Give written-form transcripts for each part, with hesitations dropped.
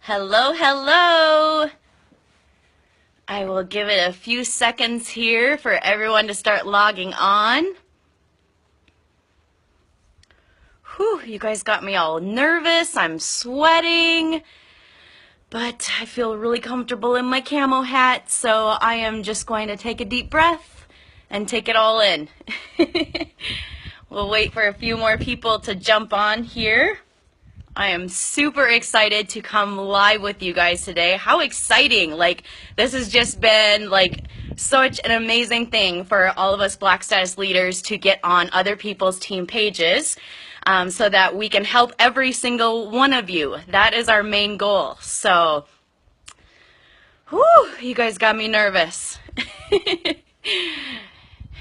Hello, hello. I will give it a few seconds here for everyone to start logging on. Whew, you guys got me all nervous. I'm sweating, but I feel really comfortable in my camo hat, so I am just going to take a deep breath and take it all in. We'll wait for a few more people to jump on here. I am super excited to come live with you guys today. How exciting! Like, this has just been like such an amazing thing for all of us Black status leaders to get on other people's team pages so that we can help every single one of you. That is our main goal. So, whew, you guys got me nervous.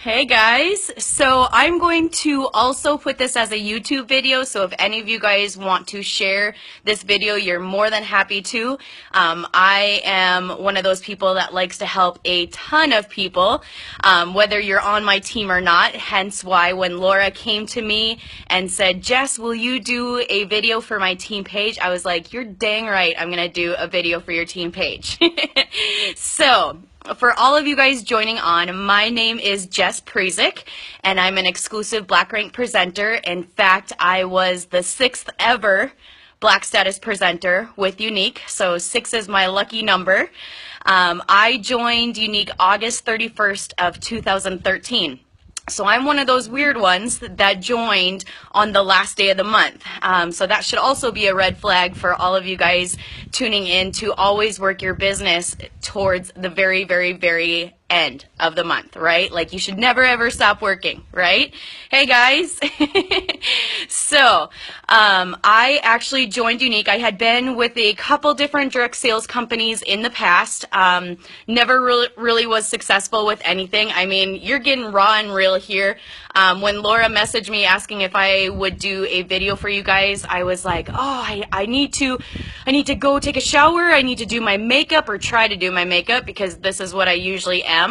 Hey guys, so I'm going to also put this as a YouTube video, so if any of you guys want to share this video, you're more than happy to. I am one of those people that likes to help a ton of people, whether you're on my team or not, hence why when Laura came to me and said, Jess, will you do a video for my team page? I was like, you're dang right, I'm going to do a video for your team page. So, for all of you guys joining on, my name is Jess Parizek, and I'm an exclusive Black Rank presenter. In fact, I was the 6th ever Black status presenter with younique, so 6 is my lucky number. I joined younique August 31st of 2013. So I'm one of those weird ones that joined on the last day of the month. So that should also be a red flag for all of you guys tuning in to always work your business towards the very, very, very end of the month, right? Like, you should never ever stop working, right? Hey guys. So I actually joined younique. I had been with a couple different direct sales companies in the past. Never really was successful with anything. I mean, you're getting raw and real here. When Laura messaged me asking if I would do a video for you guys, I was like, oh, I need to go take a shower. I need to do my makeup, or try to do my makeup, because this is what I usually am.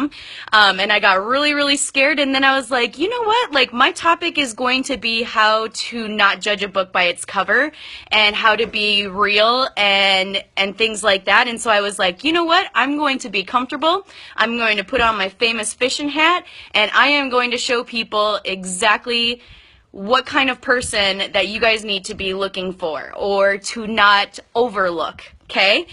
And I got really, really scared. And then I was like, you know what? Like, my topic is going to be how to not judge a book by its cover, and how to be real and things like that. And so I was like, you know what? I'm going to be comfortable. I'm going to put on my famous fishing hat, and I am going to show people exactly what kind of person that you guys need to be looking for or to not overlook, okay?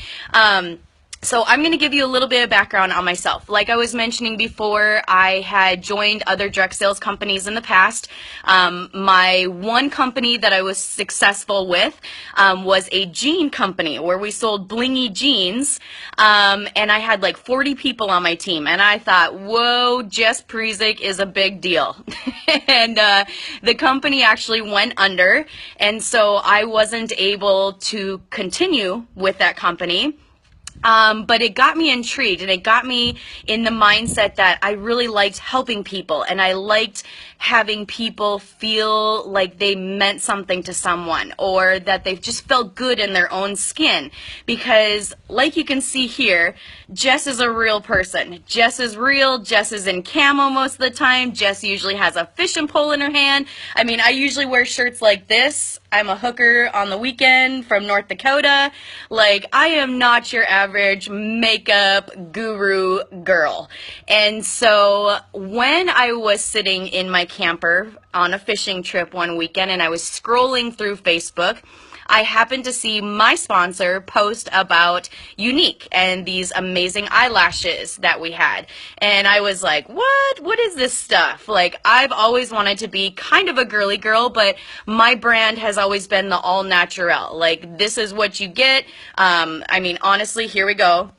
So I'm going to give you a little bit of background on myself. Like I was mentioning before, I had joined other direct sales companies in the past. My one company that I was successful with was a jean company where we sold blingy jeans, and I had like 40 people on my team, and I thought, whoa, Jess Parizek is a big deal. And the company actually went under, and so I wasn't able to continue with that company. But it got me intrigued, and it got me in the mindset that I really liked helping people, and I liked having people feel like they meant something to someone, or that they've just felt good in their own skin. Because like you can see here, Jess is a real person. Jess is real. Jess is in camo most of the time. Jess usually has a fishing pole in her hand. I mean, I usually wear shirts like this. I'm a hooker on the weekend from North Dakota. Like, I am not your average makeup guru girl. And so when I was sitting in my camper on a fishing trip one weekend, and I was scrolling through Facebook, I happened to see my sponsor post about younique and these amazing eyelashes that we had. And I was like, what? What is this stuff? Like, I've always wanted to be kind of a girly girl, but my brand has always been the all natural. Like, this is what you get. I mean, honestly, here we go.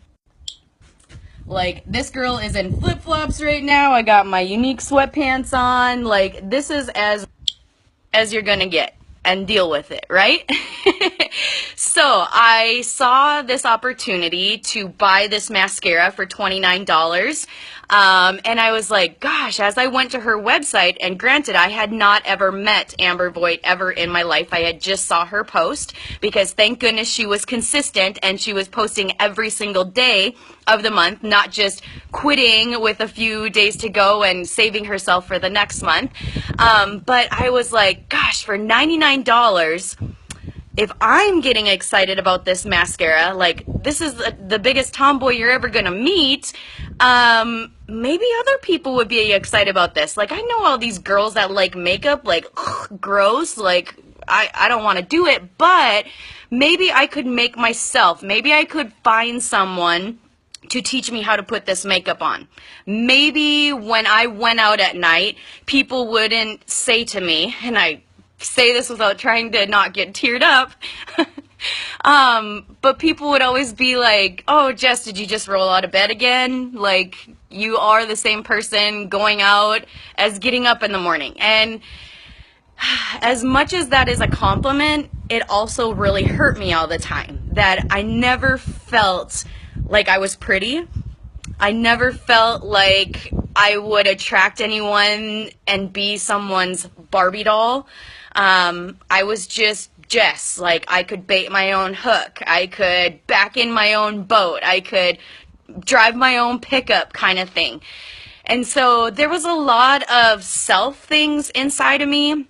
Like, this girl is in flip-flops right now. I got my younique sweatpants on. Like, this is as you're gonna get. And deal with it, right? So I saw this opportunity to buy this mascara for $29. And I was like, gosh, as I went to her website, and granted, I had not ever met Amber Voigt ever in my life. I had just saw her post, because thank goodness she was consistent, and she was posting every single day of the month, not just quitting with a few days to go and saving herself for the next month. But I was like, gosh, for $99, if I'm getting excited about this mascara, like this is the biggest tomboy you're ever gonna meet, maybe other people would be excited about this. Like, I know all these girls that like makeup, like, ugh, gross, like, I don't want to do it, but maybe I could make myself, maybe I could find someone to teach me how to put this makeup on. Maybe when I went out at night, people wouldn't say to me, and I say this without trying to not get teared up, but people would always be like, oh, Jess, did you just roll out of bed again? Like, you are the same person going out as getting up in the morning. And as much as that is a compliment, it also really hurt me all the time, that I never felt like I was pretty. I never felt like I would attract anyone and be someone's Barbie doll. I was just Jess. Like, I could bait my own hook. I could back in my own boat. I could drive my own pickup kind of thing. And so there was a lot of self things inside of me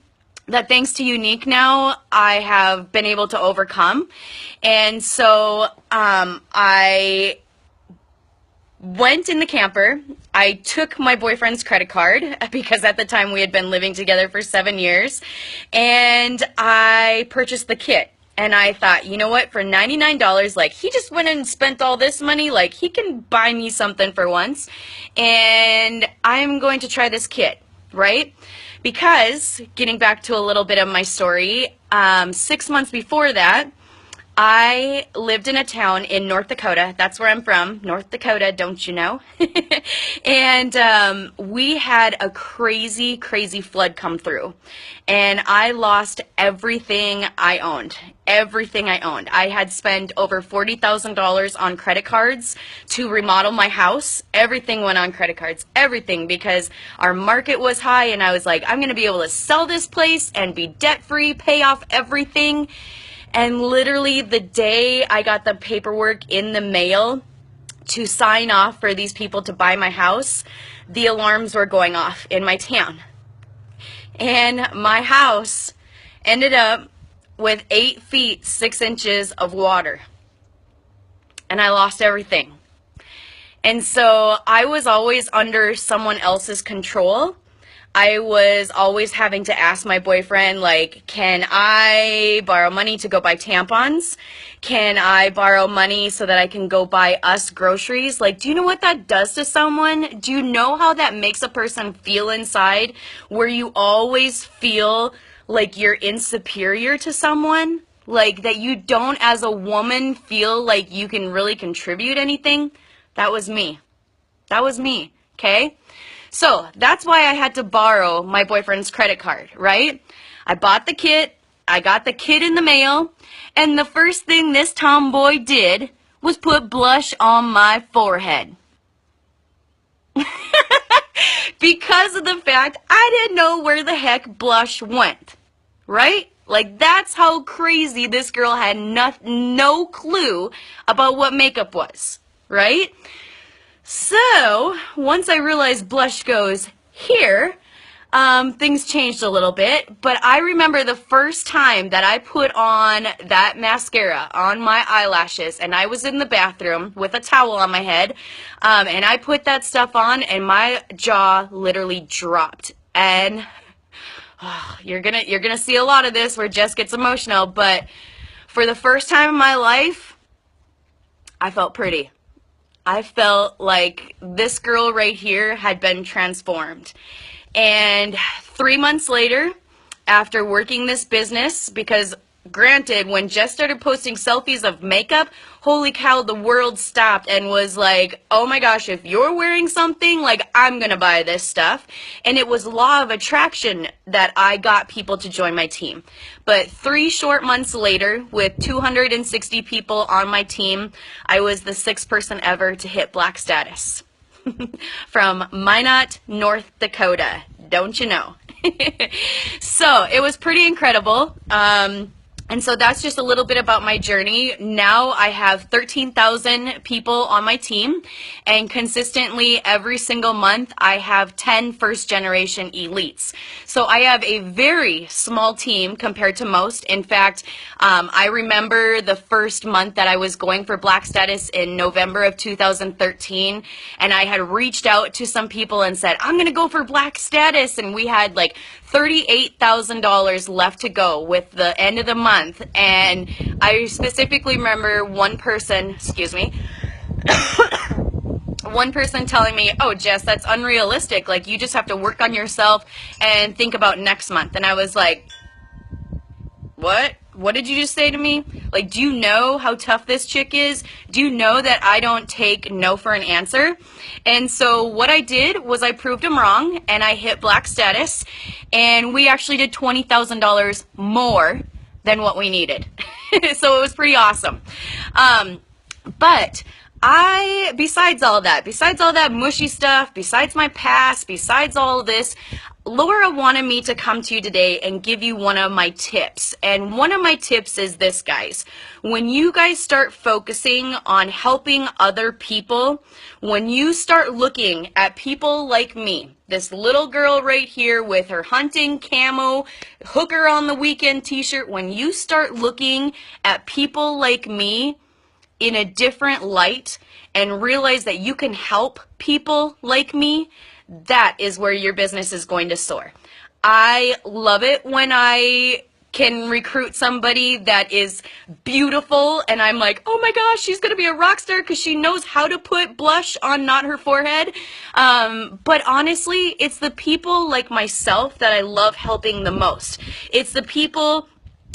that, thanks to Younique now, I have been able to overcome. And so I went in the camper. I took my boyfriend's credit card because at the time we had been living together for 7 years, and I purchased the kit. And I thought, you know what, for $99, like, he just went and spent all this money, like, he can buy me something for once, and I'm going to try this kit, right? Because, getting back to a little bit of my story, 6 months before that, I lived in a town in North Dakota. That's where I'm from, North Dakota, don't you know? And we had a crazy, crazy flood come through. And I lost everything I owned. Everything I owned. I had spent over $40,000 on credit cards to remodel my house. Everything went on credit cards. Everything, because our market was high, and I was like, I'm going to be able to sell this place and be debt-free, pay off everything. And literally the day I got the paperwork in the mail to sign off for these people to buy my house, the alarms were going off in my town. And my house ended up with 8 feet, 6 inches of water. And I lost everything. And so I was always under someone else's control. I was always having to ask my boyfriend, like, can I borrow money to go buy tampons? Can I borrow money so that I can go buy us groceries? Like, do you know what that does to someone? Do you know how that makes a person feel inside, where you always feel like you're insecure to someone? Like, that you don't, as a woman, feel like you can really contribute anything? That was me. That was me, okay? So that's why I had to borrow my boyfriend's credit card, right? I bought the kit, I got the kit in the mail, and the first thing this tomboy did was put blush on my forehead. Because of the fact I didn't know where the heck blush went, right? Like, that's how crazy this girl had no clue about what makeup was, right? So, once I realized blush goes here, things changed a little bit. But I remember the first time that I put on that mascara on my eyelashes, and I was in the bathroom with a towel on my head, and I put that stuff on, and my jaw literally dropped. And you're gonna see a lot of this where Jess gets emotional, but for the first time in my life, I felt pretty. I felt like this girl right here had been transformed. And 3 months later, after working this business, because granted, when Jess started posting selfies of makeup, holy cow, the world stopped and was like, oh my gosh, if you're wearing something, like, I'm gonna buy this stuff. And it was law of attraction that I got people to join my team. But 3 short months later, with 260 people on my team, I was the 6th person ever to hit black status. From Minot, North Dakota. Don't you know? So it was pretty incredible. And so that's just a little bit about my journey. Now I have 13,000 people on my team, and consistently every single month I have 10 first generation elites. So I have a very small team compared to most. In fact, I remember the first month that I was going for Black status in November of 2013, and I had reached out to some people and said, I'm going to go for Black status, and we had like $38,000 left to go with the end of the month. And I specifically remember one person, excuse me, one person telling me, oh, Jess, that's unrealistic. Like, you just have to work on yourself and think about next month. And I was like, what? What did you just say to me? Like, do you know how tough this chick is? Do you know that I don't take no for an answer? And so what I did was I proved him wrong, and I hit Black status, and we actually did $20,000 more than what we needed. So it was pretty awesome. But besides all that mushy stuff, besides my past, besides all of this, Laura wanted me to come to you today and give you one of my tips. And one of my tips is this, guys. When you guys start focusing on helping other people, when you start looking at people like me, this little girl right here with her hunting camo, hooker on the weekend t-shirt, when you start looking at people like me in a different light and realize that you can help people like me, that is where your business is going to soar. I love it when I can recruit somebody that is beautiful and I'm like, oh my gosh, she's going to be a rock star because she knows how to put blush on not her forehead. But honestly, it's the people like myself that I love helping the most. It's the people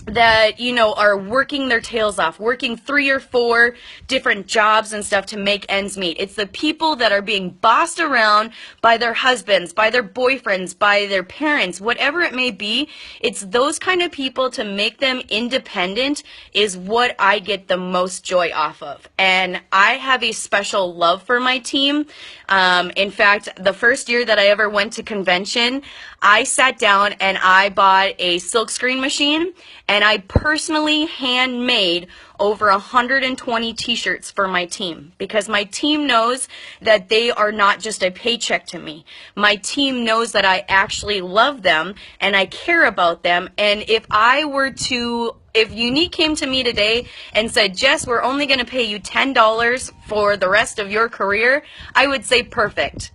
that, you know, are working their tails off, working 3 or 4 different jobs and stuff to make ends meet. It's the people that are being bossed around by their husbands, by their boyfriends, by their parents, whatever it may be. It's those kind of people, to make them independent is what I get the most joy off of. And I have a special love for my team. In fact, the first year that I ever went to convention, I sat down and I bought a silkscreen machine, and I personally handmade over 120 t-shirts for my team, because my team knows that they are not just a paycheck to me. My team knows that I actually love them and I care about them. And if younique came to me today and said, Jess, we're only going to pay you $10 for the rest of your career, I would say perfect.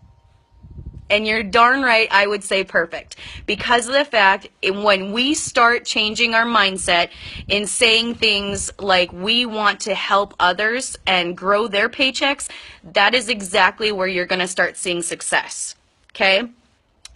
And you're darn right, I would say perfect. Because of the fact, when we start changing our mindset in saying things like we want to help others and grow their paychecks, that is exactly where you're going to start seeing success. Okay?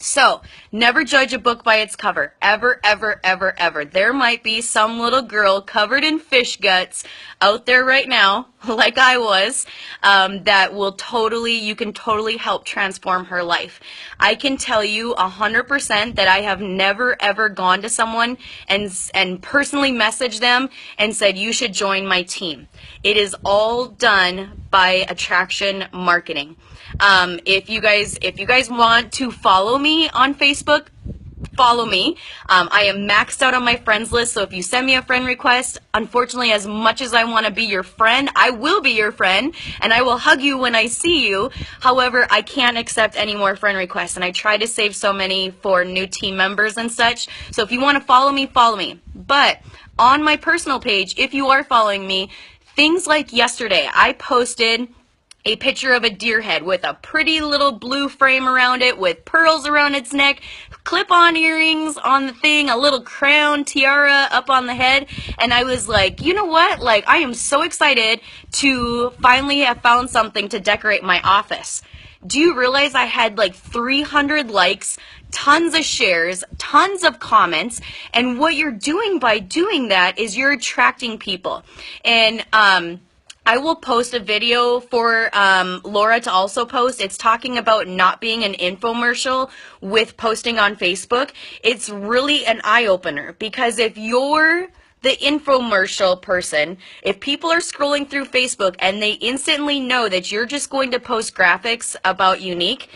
So, never judge a book by its cover. Ever, ever, ever, ever. There might be some little girl covered in fish guts out there right now, like I was, that you can totally help transform her life. I can tell you 100% that I have never, ever gone to someone and personally messaged them and said, you should join my team. It is all done by attraction marketing. If you guys want to follow me on Facebook, follow me. I am maxed out on my friends list, so if you send me a friend request, unfortunately, as much as I want to be your friend, I will be your friend, and I will hug you when I see you. However, I can't accept any more friend requests, and I try to save so many for new team members and such. So if you want to follow me, follow me. But on my personal page, if you are following me, things like yesterday, I posted a picture of a deer head with a pretty little blue frame around it with pearls around its neck, clip-on earrings on the thing, a little crown tiara up on the head. And I was like, you know what? Like, I am so excited to finally have found something to decorate my office. Do you realize I had like 300 likes, tons of shares, tons of comments, and what you're doing by doing that is you're attracting people. And I will post a video for Laura to also post. It's talking about not being an infomercial with posting on Facebook. It's really an eye-opener, because if you're the infomercial person, if people are scrolling through Facebook and they instantly know that you're just going to post graphics about younique,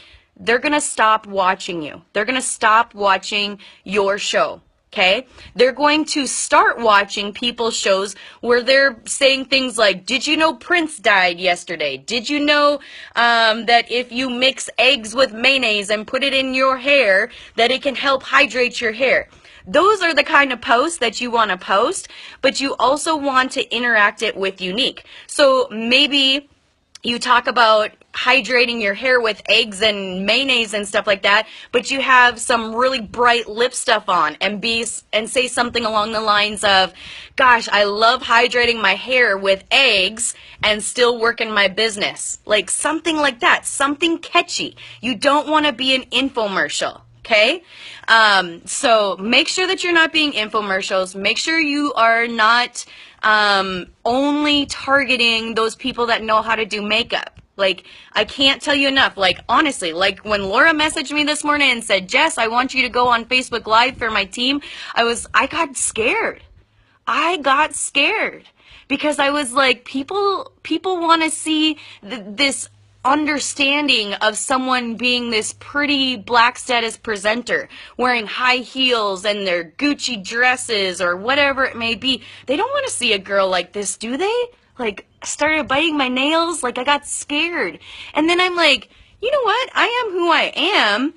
they're going to stop watching you. They're going to stop watching your show. Okay, they're going to start watching people's shows where they're saying things like, did you know Prince died yesterday? Did you know that if you mix eggs with mayonnaise and put it in your hair, that it can help hydrate your hair? Those are the kind of posts that you want to post, but you also want to interact it with Younique. So maybe you talk about hydrating your hair with eggs and mayonnaise and stuff like that, but you have some really bright lip stuff on and say something along the lines of, gosh, I love hydrating my hair with eggs and still work in my business. Like something like that, something catchy. You don't want to be an infomercial. Okay, so make sure that you're not being infomercials. Make sure you are not only targeting those people that know how to do makeup. Like, I can't tell you enough. Like, honestly, like when Laura messaged me this morning and said, Jess, I want you to go on Facebook Live for my team, I got scared. I got scared because I was like, people want to see this understanding of someone being this pretty black status presenter wearing high heels and their Gucci dresses or whatever it may be. They don't want to see a girl like this, do they? Like, started biting my nails. Like, I got scared. And then I'm like, you know what? I am who I am,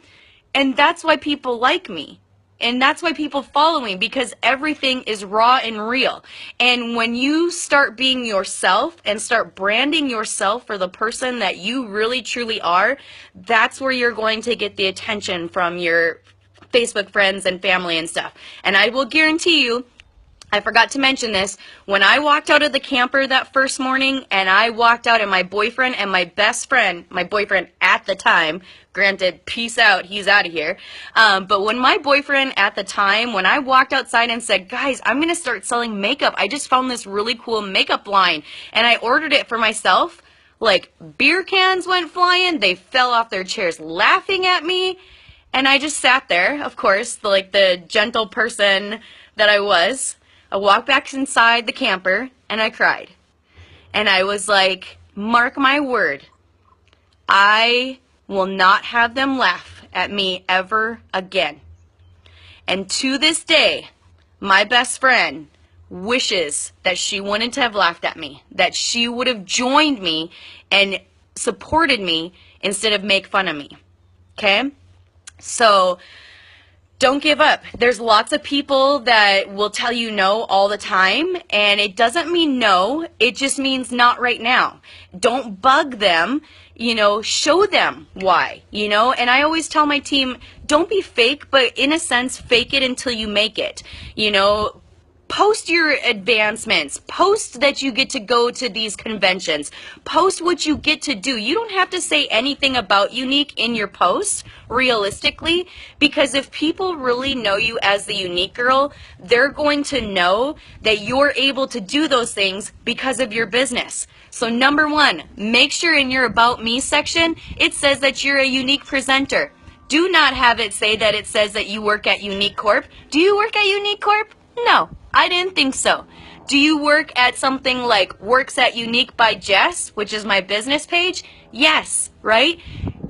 and that's why people like me. And that's why people follow me, because everything is raw and real. And when you start being yourself and start branding yourself for the person that you really truly are, that's where you're going to get the attention from your Facebook friends and family and stuff. And I will guarantee you, I forgot to mention this, when I walked out of the camper that first morning and I walked out and my boyfriend and my best friend, my boyfriend at the time, granted, peace out, he's out of here, but when my boyfriend at the time, when I walked outside and said, guys, I'm going to start selling makeup, I just found this really cool makeup line and I ordered it for myself, like beer cans went flying, they fell off their chairs laughing at me, and I just sat there, of course, like the gentle person that I was. I walked back inside the camper and I cried. And I was like, mark my word, I will not have them laugh at me ever again. And to this day, my best friend wishes that she wouldn't have laughed at me, that she would have joined me and supported me instead of make fun of me. Okay? So don't give up. There's lots of people that will tell you no all the time, and it doesn't mean no, it just means not right now. Don't bug them, show them why, and I always tell my team, don't be fake, but in a sense, fake it until you make it, Post your advancements. Post that you get to go to these conventions. Post what you get to do. You don't have to say anything about Younique in your posts, realistically, because if people really know you as the Younique girl, they're going to know that you're able to do those things because of your business. So number one, make sure in your About Me section, it says that you're a Younique presenter. Do not have it say that it says that you work at Younique Corp. Do you work at Younique Corp? No, I didn't think so. Do you work at something like Works at Younique by Jess, which is my business page? Yes, right?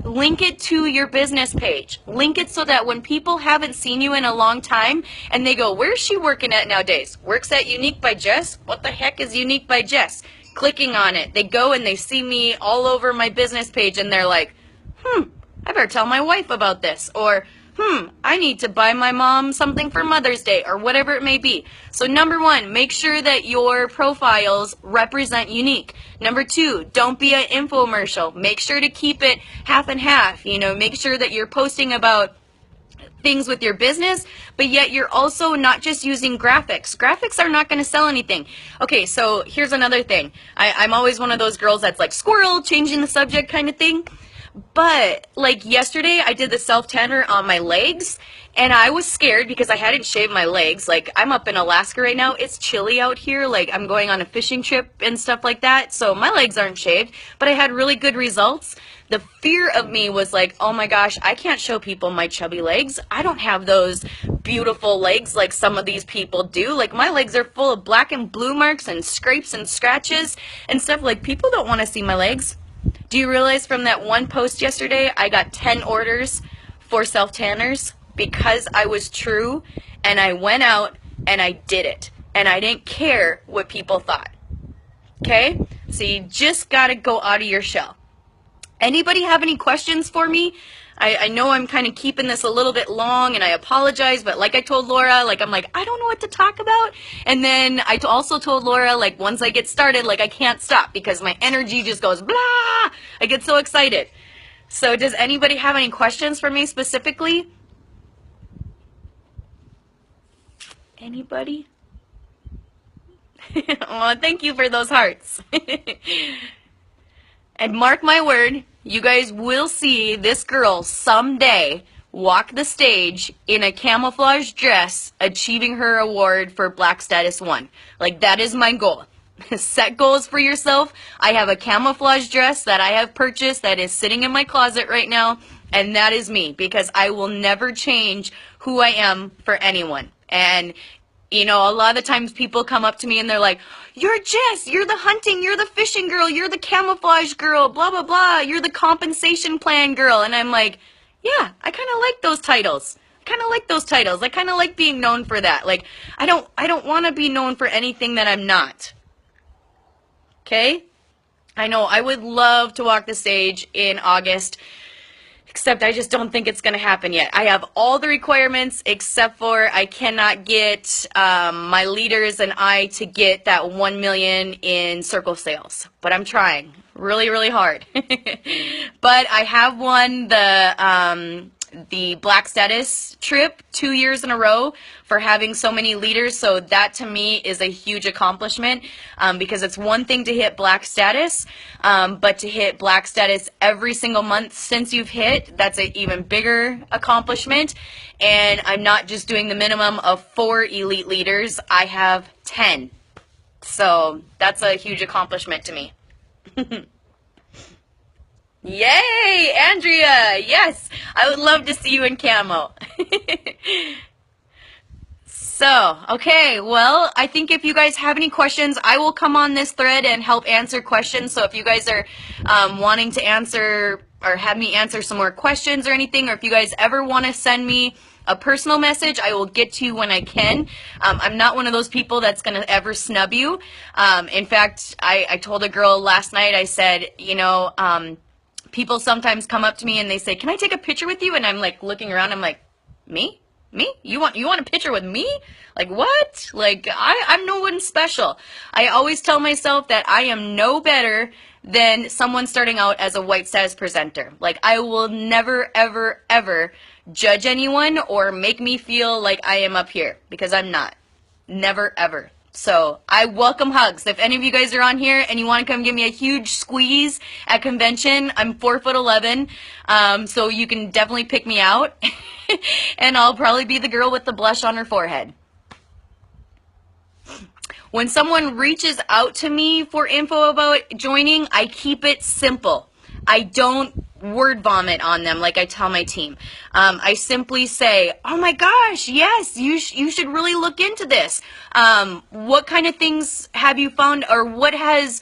Link it to your business page. Link it so that when people haven't seen you in a long time and they go, where's she working at nowadays? Works at Younique by Jess? What the heck is Younique by Jess? Clicking on it, they go and they see me all over my business page and they're like, I better tell my wife about this, or I need to buy my mom something for Mother's Day, or whatever it may be. So number one, make sure that your profiles represent Younique. Number two, don't be an infomercial. Make sure to keep it half and half. Make sure that you're posting about things with your business, but yet you're also not just using graphics. Graphics are not going to sell anything. Okay, so here's another thing. I'm always one of those girls that's like squirrel, changing the subject kind of thing. But like yesterday I did the self-tanner on my legs and I was scared because I hadn't shaved my legs. Like, I'm up in Alaska right now. It's chilly out here. Like, I'm going on a fishing trip and stuff like that. So my legs aren't shaved, but I had really good results. The fear of me was like, oh my gosh, I can't show people my chubby legs. I don't have those beautiful legs like some of these people do. Like, my legs are full of black and blue marks and scrapes and scratches and stuff. Like, people don't want to see my legs. Do you realize from that one post yesterday, I got 10 orders for self-tanners? because I was true and I went out and I did it. And I didn't care what people thought. Okay? So you just got to go out of your shell. Anybody have any questions for me? I know I'm kind of keeping this a little bit long, and I apologize, but like I told Laura, like, I'm like, I don't know what to talk about. And then I also told Laura, like, once I get started, like, I can't stop because my energy just goes blah. I get so excited. So does anybody have any questions for me specifically? Anybody? Oh, thank you for those hearts. And mark my word, you guys will see this girl someday walk the stage in a camouflage dress achieving her award for Black Status 1. Like, that is my goal. Set goals for yourself. I have a camouflage dress that I have purchased that is sitting in my closet right now, and that is me, because I will never change who I am for anyone. And you know, a lot of the times people come up to me and they're like, you're Jess, you're the hunting, you're the fishing girl, you're the camouflage girl, blah, blah, blah, you're the compensation plan girl. And I'm like, yeah, I kind of like those titles. I kind of like being known for that. Like, I don't want to be known for anything that I'm not. Okay? I know I would love to walk the stage in August, except I just don't think it's going to happen yet. I have all the requirements except for I cannot get my leaders and I to get that 1 million in circle sales. But I'm trying really, really hard. But I have won the Black Status trip 2 years in a row for having so many leaders. So that to me is a huge accomplishment, because it's one thing to hit Black Status, but to hit Black Status every single month since you've hit, that's an even bigger accomplishment. And I'm not just doing the minimum of 4 elite leaders, I have 10. So that's a huge accomplishment to me. Yay, Andrea! Yes, I would love to see you in camo. So, okay, well, I think if you guys have any questions, I will come on this thread and help answer questions. So if you guys are wanting to answer or have me answer some more questions or anything, or if you guys ever want to send me a personal message, I will get to you when I can. I'm not one of those people that's going to ever snub you. In fact, I told a girl last night, I said, you know, people sometimes come up to me and they say, can I take a picture with you? And I'm like looking around, I'm like, me? You want a picture with me? Like, what? Like, I'm no one special. I always tell myself that I am no better than someone starting out as a white status presenter. Like, I will never, ever, ever judge anyone or make me feel like I am up here, because I'm not. Never, ever. So I welcome hugs. If any of you guys are on here and you want to come give me a huge squeeze at convention, I'm 4'11", so you can definitely pick me out. And I'll probably be the girl with the blush on her forehead. When someone reaches out to me for info about joining, I keep it simple. I don't word vomit on them like I tell my team. I simply say, oh my gosh, yes, you should really look into this. What kind of things have you found, or what has,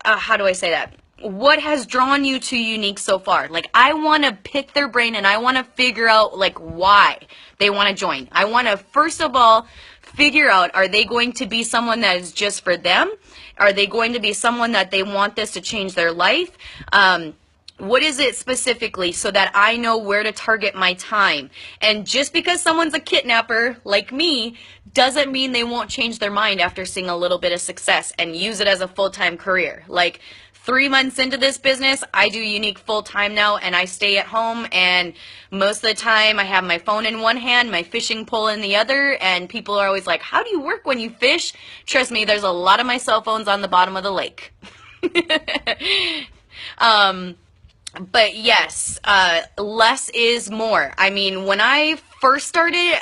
how do I say that? What has drawn you to Younique so far? Like, I want to pick their brain and I want to figure out, like, why they want to join. I want to, first of all, figure out, are they going to be someone that is just for them? Are they going to be someone that they want this to change their life? What is it specifically, so that I know where to target my time? And just because someone's a kidnapper like me doesn't mean they won't change their mind after seeing a little bit of success and use it as a full-time career. Like, 3 months into this business, I do Younique full-time now, and I stay at home, and most of the time I have my phone in one hand, my fishing pole in the other, and people are always like, how do you work when you fish? Trust me, there's a lot of my cell phones on the bottom of the lake. But yes, less is more. I mean, when I first started,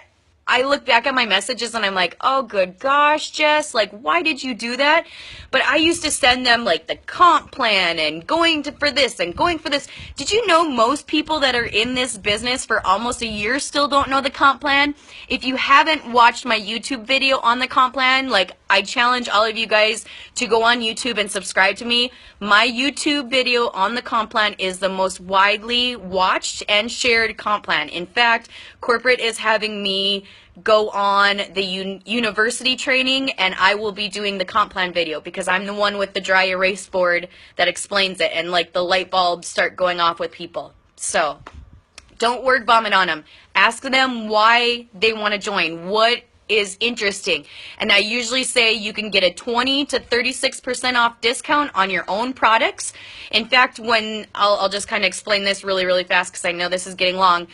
I look back at my messages and I'm like, oh, good gosh, Jess, like, why did you do that? But I used to send them like the comp plan and going to for this and going for this. Did you know most people that are in this business for almost a year still don't know the comp plan? If you haven't watched my YouTube video on the comp plan, like, I challenge all of you guys to go on YouTube and subscribe to me. My YouTube video on the comp plan is the most widely watched and shared comp plan. In fact, corporate is having me go on the university training, and I will be doing the comp plan video because I'm the one with the dry erase board that explains it, and like the light bulbs start going off with people. So don't word vomit on them. Ask them why they want to join. What is interesting? And I usually say you can get a 20 to 36% off discount on your own products. In fact, when I'll just kind of explain this really fast because I know this is getting long.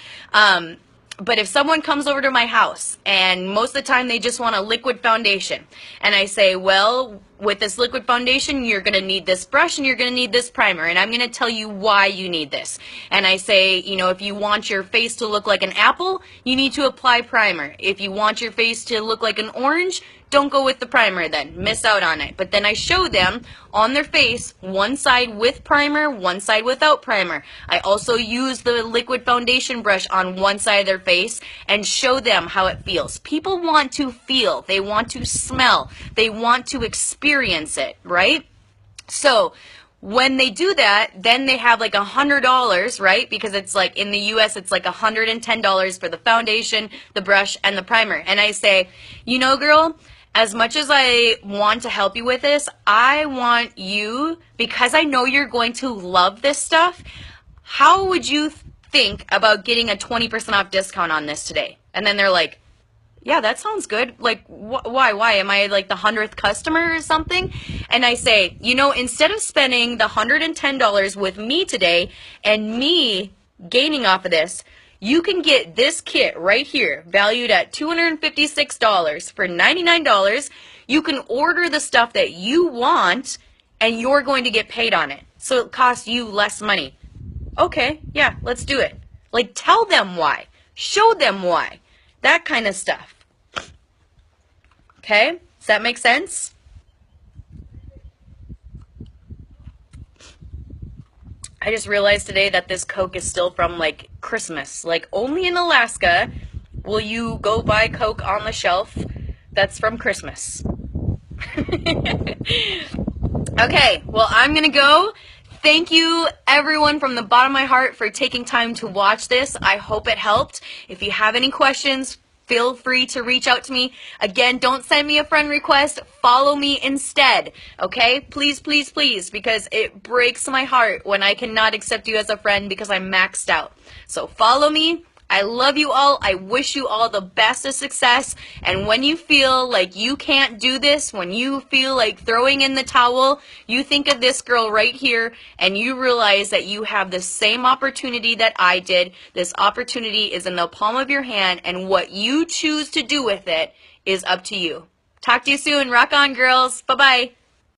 But if someone comes over to my house and most of the time they just want a liquid foundation, and I say, well, with this liquid foundation, you're going to need this brush and you're going to need this primer, and I'm going to tell you why you need this. And I say, you know, if you want your face to look like an apple, you need to apply primer. If you want your face to look like an orange, don't go with the primer then. Miss out on it. But then I show them on their face, one side with primer, one side without primer. I also use the liquid foundation brush on one side of their face and show them how it feels. People want to feel. They want to smell. They want to experience it, right? So when they do that, then they have like $100, right? Because it's like in the US, it's like $110 for the foundation, the brush, and the primer. And I say, you know, girl, as much as I want to help you with this, I want you, because I know you're going to love this stuff, how would you think about getting a 20% off discount on this today? And then they're like, yeah, that sounds good. Like, why? Am I like the 100th customer or something? And I say, you know, instead of spending the $110 with me today and me gaining off of this, you can get this kit right here, valued at $256 for $99. You can order the stuff that you want, and you're going to get paid on it. So it costs you less money. Okay, yeah, let's do it. Like, tell them why. Show them why. That kind of stuff. Okay? Does that make sense? I just realized today that this Coke is still from, like, Christmas. Like, only in Alaska will you go buy Coke on the shelf that's from Christmas. Okay, well, I'm going to go. Thank you, everyone, from the bottom of my heart for taking time to watch this. I hope it helped. If you have any questions, feel free to reach out to me. Again, don't send me a friend request. Follow me instead, okay? Please, please, please, because it breaks my heart when I cannot accept you as a friend because I'm maxed out. So follow me. I love you all. I wish you all the best of success. And when you feel like you can't do this, when you feel like throwing in the towel, you think of this girl right here and you realize that you have the same opportunity that I did. This opportunity is in the palm of your hand, and what you choose to do with it is up to you. Talk to you soon. Rock on, girls. Bye-bye.